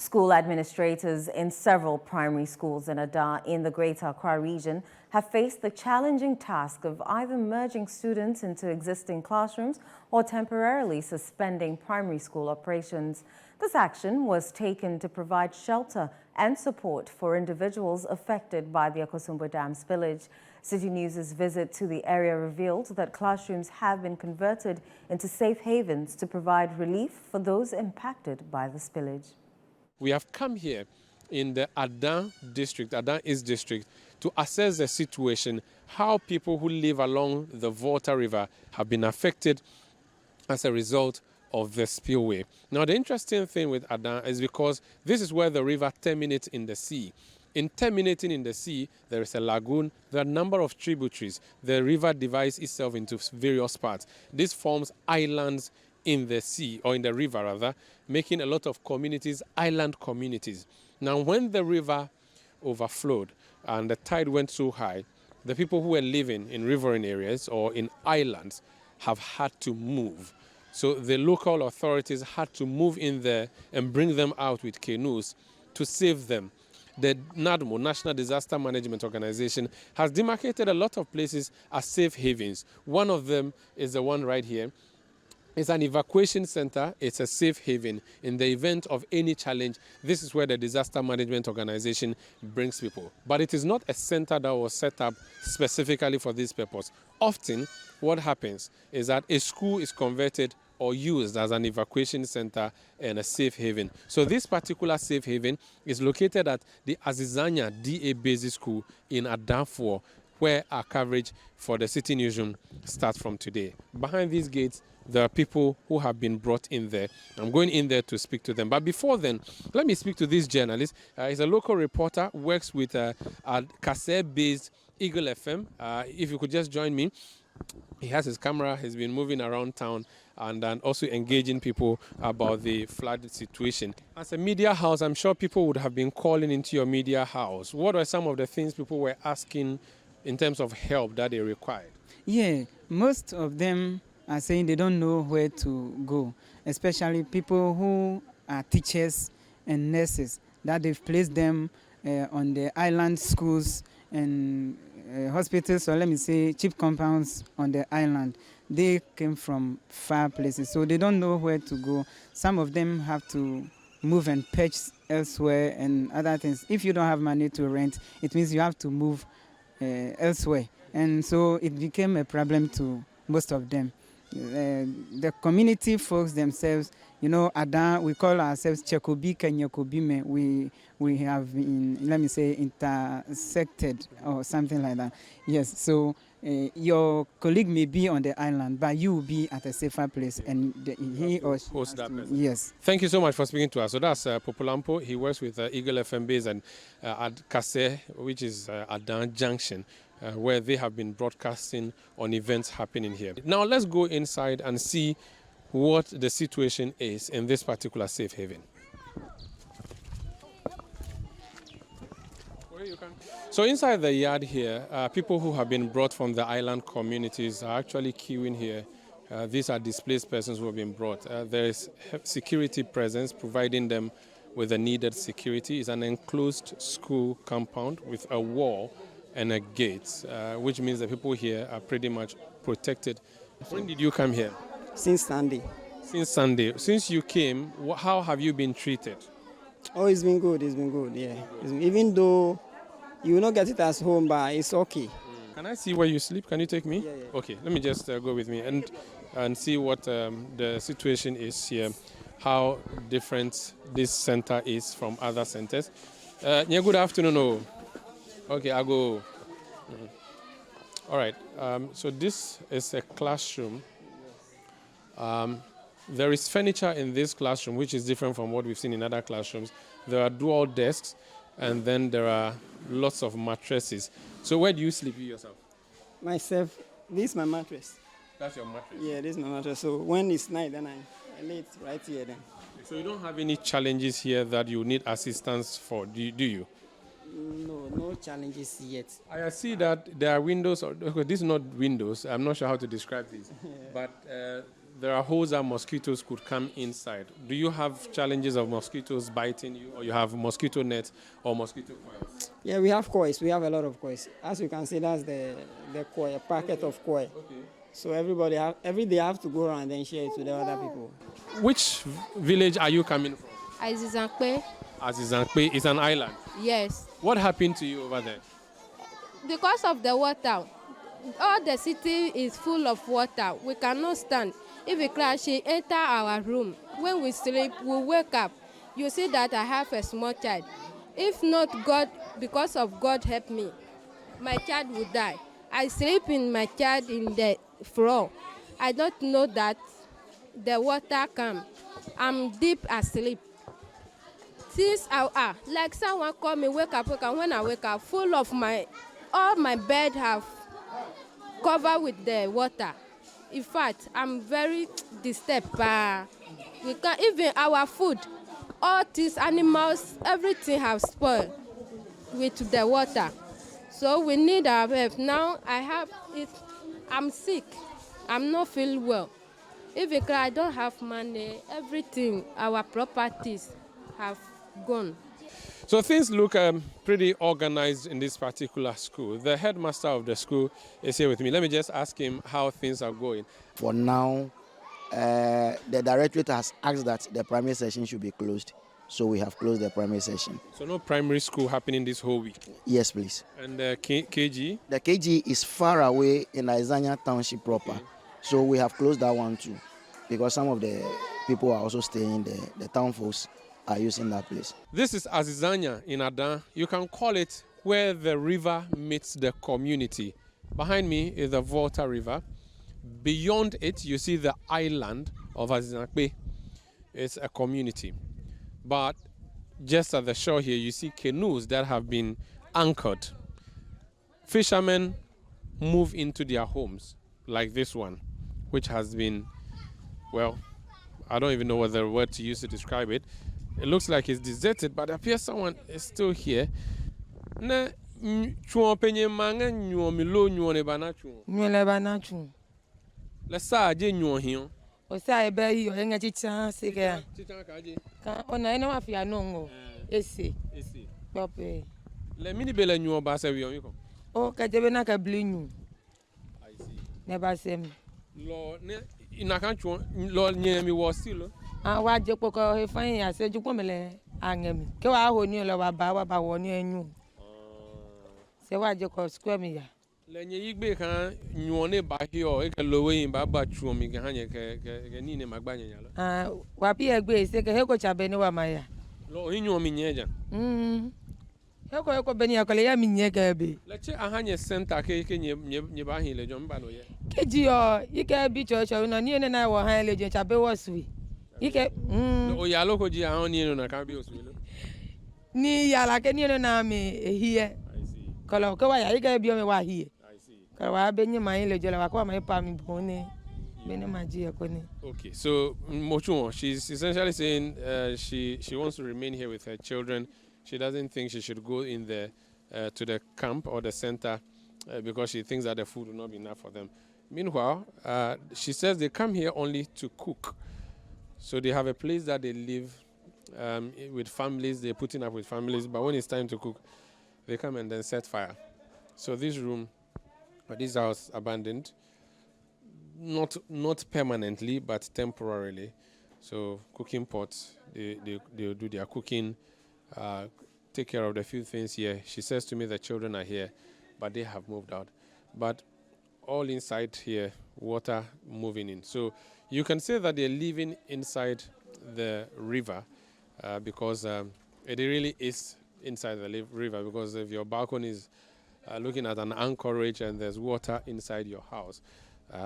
School administrators in several primary schools in Ada in the Greater Accra region have faced the challenging task of either merging students into existing classrooms or temporarily suspending primary school operations. This action was taken to provide shelter and support for individuals affected by the Akosombo Dam Spillage. Citi News' visit to the area revealed that classrooms have been converted into safe havens to provide relief for those impacted by the spillage. We have come here in the Adan district, Adan East district, to assess the situation, how people who live along the Volta River have been affected as a result of the spillway. Now, the interesting thing with Adan is because this is where the river terminates in the sea. In terminating in the sea, there is a lagoon, there are a number of tributaries. The river divides itself into various parts. This forms islands in the sea, or in the river rather, making a lot of communities island communities. Now, when the river overflowed and the tide went so high, the people who were living in riverine areas or in islands have had to move. So the local authorities had to move in there and bring them out with canoes to save them. The NADMO, National Disaster Management Organization, has demarcated a lot of places as safe havens. One of them is the one right here. It's an evacuation center. It's a safe haven. In the event of any challenge, this is where the Disaster Management Organization brings people. But it is not a center that was set up specifically for this purpose. Often, what happens is that a school is converted or used as an evacuation center and a safe haven. So this particular safe haven is located at the Azizanya DA Basic School in Adanfour, where our coverage for the Citi Newsroom starts from today. Behind these gates, there are people who have been brought in there. I'm going in there to speak to them. But before then, let me speak to this journalist. He's a local reporter, works with a Kasser-based Eagle FM. If you could just join me. He has his camera. He's been moving around town and also engaging people about the flood situation. As a media house, I'm sure people would have been calling into your media house. What are some of the things people were asking in terms of help that they required? Yeah, most of them are saying they don't know where to go, especially people who are teachers and nurses, that they've placed them on the island schools and hospitals, or let me say cheap compounds on the island. They came from far places, so they don't know where to go. Some of them have to move and perch elsewhere and other things. If you don't have money to rent, it means you have to move elsewhere. And so it became a problem to most of them. The community folks themselves, you know, Adan, we call ourselves Chekobi Kenyokobime. We have been, let me say, intersected or something like that. Yes, so your colleague may be on the island, but you will be at a safer place, and he or she host that person. Yes. Thank you so much for speaking to us. So that's Popolampo. He works with Eagle FM base and at Kasser, which is Adan Junction, where they have been broadcasting on events happening here. Now let's go inside and see what the situation is in this particular safe haven. So inside the yard here, people who have been brought from the island communities are actually queuing here. These are displaced persons who have been brought. There is security presence providing them with the needed security. It's an enclosed school compound with a wall and a gate, which means that people here are pretty much protected. When did you come here? Since Sunday. Since Sunday. Since you came, how have you been treated? Oh, it's been good, yeah. Even though you will not get it at home, but it's okay. Can I see where you sleep? Can you take me? Yeah. Okay, let me just go with me and see what the situation is here, how different this center is from other centers. Yeah, good afternoon. Oh. Okay, I'll go. All right, so this is a classroom. There is furniture in this classroom, which is different from what we've seen in other classrooms. There are dual desks, and then there are lots of mattresses. So where do you sleep yourself? Myself, this is my mattress. That's your mattress? Yeah, this is my mattress. So when it's night, then I lay it right here then. So you don't have any challenges here that you need assistance for, do you? No challenges yet. I see that there are windows. Okay, this is not windows. I'm not sure how to describe this. But there are holes that mosquitoes could come inside. Do you have challenges of mosquitoes biting you, or you have mosquito nets or mosquito coils? Yeah, we have coils. We have a lot of coils. As you can see, that's the coil, a packet of coil. Okay. So every day I have to go around and then share it to the other people. Which village are you coming from? Azizakpe, Azizakpe is an island. yes. What happened to you over there? Because of the water, all the city is full of water. We cannot stand. If we crash, she enter our room. When we sleep, we wake up. You see that I have a small child. If not God, because of God help me, my child will die. I sleep in my child in the floor. I don't know that the water come. I'm deep asleep. Since like someone call me, wake up, and when I wake up, full of all my bed have covered with the water. In fact, I'm very disturbed. We can't even our food, all these animals, everything have spoiled with the water. So we need our help. Now I'm sick. I'm not feeling well. If I don't have money, everything, our properties have gone. So things look pretty organized in this particular school. The headmaster of the school is here with me. Let me just ask him how things are going. For now, the directorate has asked that the primary session should be closed. So we have closed the primary session. So no primary school happening this whole week? Yes, please. And KG? The KG is far away in Isanya Township proper. Okay. So we have closed that one too. Because some of the people are also staying there. The town folks are using that place. This is Azizanya in Adan. You can call it where the river meets the community. Behind me is the Volta River. Beyond it, you see the island of Azizakpe. It's a community. But just at the shore here, you see canoes that have been anchored. Fishermen move into their homes, like this one, which has been, well, I don't even know what the word to use to describe it. It looks like it's deserted, but it appears someone is still here. Le sa aje nyuo hion. O sa ebe yi o nga chicha se ke. Chicha ka aje. Ka ona ina wa fia no ngo. Ese. Esi. Pope. Le mini bele nyuo ba se wi on ko. O ka jebe na ka blinyu. I see. Never sem. Lo ne ina kan chuo lo nye mi wo still. Wa je poko he fan ya se ju pomele angemi. Ke wa ho ni lo wa ba wo ni enyu. Se wa je ko square mi ya. Lenye igbe kan nyuo ne ba hio e ke lowe yin ba chuo mi ke hanye ke ni ne magbanya yalo. Wa pi egbe se ke he ko chabe ni wa maya. Lo nyuo mi nyeja. He ko beni akole ya mi nyega be. Le che ahanye center ke nye ba hin le jo mba no ye. Keji yo ike bi chocho no ni ne na wo han le jo chabe wo sui. Ike o ya lo ko ji ahon ni no na kan bi o sui lo. Ni ya la ke ni no na me ehie. I see. Kolo ko wa ya ike bi o me wa hie. Okay, so Mochuo, she's essentially saying she wants to remain here with her children. She doesn't think she should go in to the camp or the center because she thinks that the food will not be enough for them. Meanwhile, she says they come here only to cook. So they have a place that they live with families, they're putting up with families, but when it's time to cook, they come and then set fire. So this room, this house abandoned, not permanently, but temporarily. So cooking pots, they do their cooking, take care of the few things here. She says to me the children are here, but they have moved out. But all inside here, water moving in. So you can say that they're living inside the river because it really is inside the river, because if your balcony is looking at an anchorage and there's water inside your house,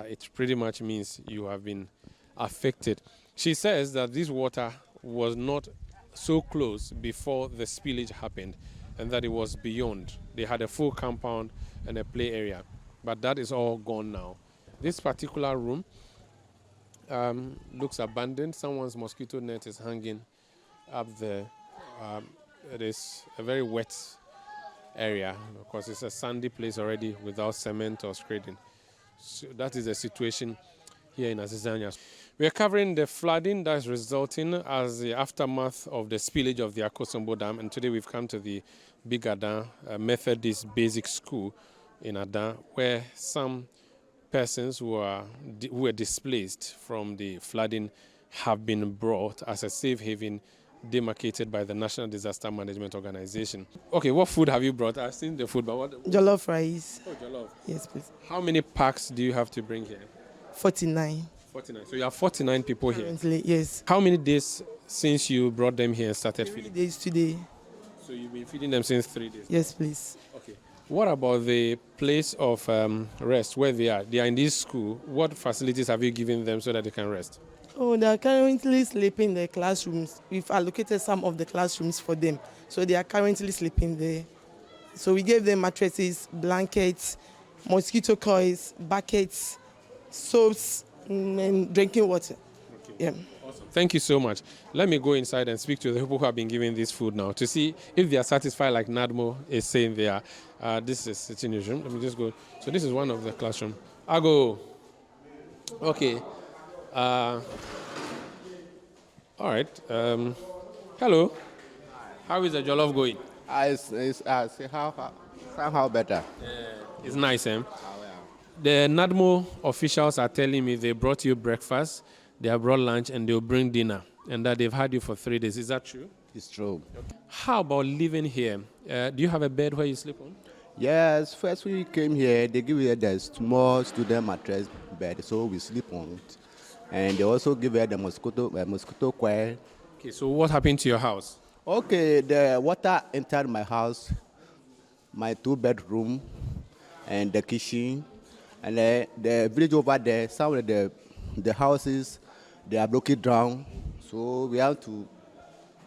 it pretty much means you have been affected. She says that this water was not so close before the spillage happened and that it was beyond. They had a full compound and a play area, but that is all gone now. This particular room looks abandoned. Someone's mosquito net is hanging up there. It is a very wet area. Of course, it's a sandy place already without cement or scrading. So that is the situation here in Azizanya. We are covering the flooding that is resulting as the aftermath of the spillage of the Akosombo Dam, and today we've come to the Big Adan Methodist Basic School in Adan, where some persons who were displaced from the flooding have been brought as a safe haven demarcated by the National Disaster Management Organization. Okay, what food have you brought? I've seen the food, but what? Jollof rice. Oh, jollof. Yes, please. How many packs do you have to bring here? 49. 49. So you have 49 people here. Currently, yes. How many days since you brought them here and started 3 feeding? days today. So you've been feeding them since 3 days? Yes, please. Okay. What about the place of rest where they are? They are in this school. What facilities have you given them so that they can rest? Oh, they are currently sleeping in the classrooms. We've allocated some of the classrooms for them. So they are currently sleeping there. So we gave them mattresses, blankets, mosquito coils, buckets, soaps, and drinking water. Okay. Yeah. Awesome. Thank you so much. Let me go inside and speak to the people who have been giving this food now to see if they are satisfied like Nadmo is saying they are. This is a sitting room. Let me just go. So this is one of the classroom. Ago. Okay. All right. Hello. How is the jollof going? Somehow better. It's nice, eh? The NADMO officials are telling me they brought you breakfast, they have brought lunch, and they'll bring dinner, and that they've had you for 3 days. Is that true? It's true. How about living here? Do you have a bed where you sleep on? Yes, first we came here, they give us the small student mattress bed, so we sleep on it. And they also give us the mosquito coil. Okay, so what happened to your house? Okay, the water entered my house, my 2-bedroom, and the kitchen. And the village over there, some of the houses, they are broken down. So we have to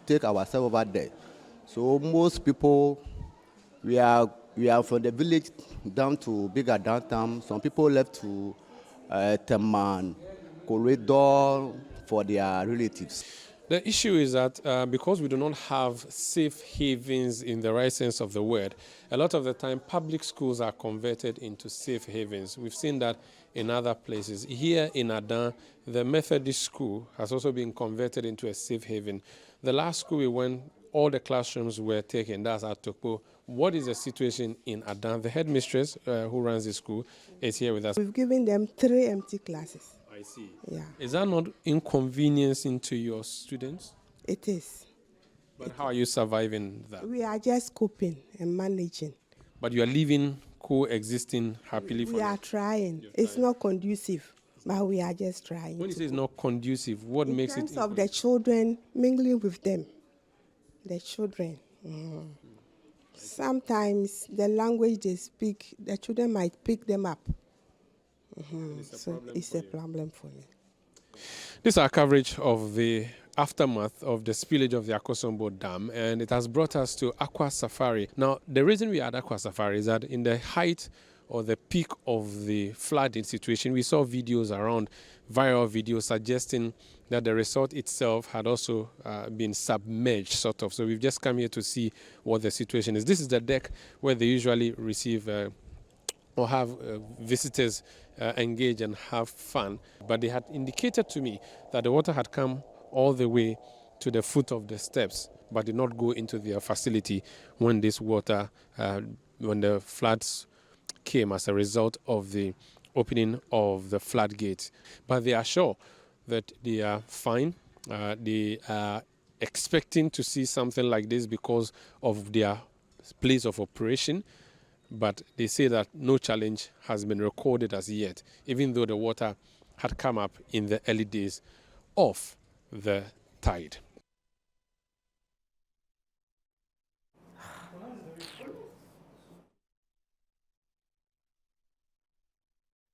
take ourselves over there. So most people, we are from the village down to bigger downtown. Some people left to Teman, Corridor for their relatives. The issue is that because we do not have safe havens in the right sense of the word, a lot of the time public schools are converted into safe havens. We've seen that in other places. Here in Adan, the Methodist school has also been converted into a safe haven. The last school we went, all the classrooms were taken. That's at Tokpo. What is the situation in Adan? The headmistress who runs the school is here with us. We've given them 3 empty classes. I see. Yeah. Is that not inconveniencing to your students? It is. But how are you surviving that? We are just coping and managing. But you are living, coexisting happily for We are trying. It's not conducive, but we are just trying. When you say it's not conducive, what makes it? In terms of the children, mingling with them, the children. Sometimes the language they speak, the children might pick them up. So it's a problem for me. This is our coverage of the aftermath of the spillage of the Akosombo Dam, and it has brought us to Aqua Safari. Now, the reason we are at Aqua Safari is that in the height or the peak of the flooding situation, we saw videos around, viral videos suggesting that the resort itself had also been submerged, sort of. So we've just come here to see what the situation is. This is the deck where they usually receive or have visitors engage and have fun. But they had indicated to me that the water had come all the way to the foot of the steps, but did not go into their facility when this water, when the floods came as a result of the opening of the floodgates. But they are sure that they are fine. They are expecting to see something like this because of their place of operation. But they say that no challenge has been recorded as yet, even though the water had come up in the early days of the tide.